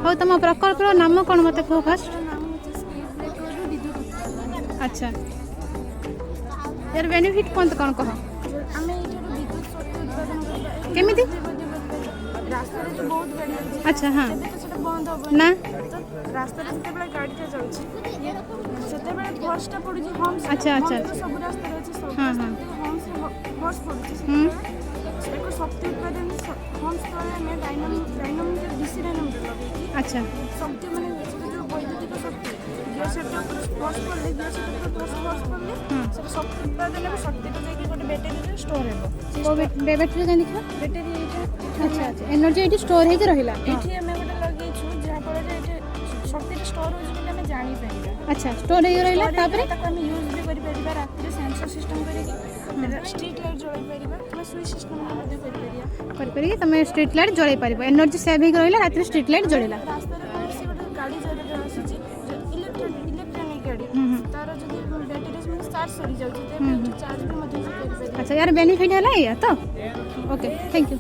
हो तुम प्रकल्पर नाम कौन मत कह फास्ट अच्छा यार बेनिफिट कौन कौन कह केमी रास्ता तो बहुत गाड़ी अछि अच्छा हाँ तो सेटा बंद हो ना रास्ता रे जते बेला गाड़ी ता जाउछि सेते बेला फर्स्टटा पडुछि हम्स अच्छा, अच्छा, हम्स तो सब रास्ता रे अछि सब हाँ, रास्ता हाँ। हम्स फर्स्ट पडुछि एको शक्ति उत्पादन हम्स तले में डायनामिक डीसी डायनामिक लगे अच्छा शक्ति माने जो वैद्युतिक शक्ति गियर सेट ऊपर फर्स्ट पडले गियर सेट ऊपर फर्स्ट पडले से शक्ति उत्पादन में शक्ति तो जाके गोटे बैटरी रे स्टोर हेबो बैटरी जान देखा बैटरी अच्छा अच्छा एनर्जी ये स्टोर हो रहा एठी हमें गोटे लगेछु जहा पर जे शक्ति स्टोर हो जे हमें जानि परिबा अच्छा स्टोर हो रहा तापर ताको हम यूज भी करि परिबा रात रे सेंसर सिस्टम करी स्ट्रीट लाइट जळै परिबा हम स्विच सिस्टम मध्ये करि परिया तुम स्ट्रीट लाइट जलाई पार एनर्जी सेव हो रहा रात स्ट्रीट लाइट जलिला रास्ता रे से गोटे गाड़ी जरे आसीची इलेक्ट्रॉनिक गाड़ी तार जदी बैटरी में चार्ज सरी जाउची ते चार्ज भी मध्ये करि परिबा अच्छा यार बेनिफिट है तो ओके थैंक यू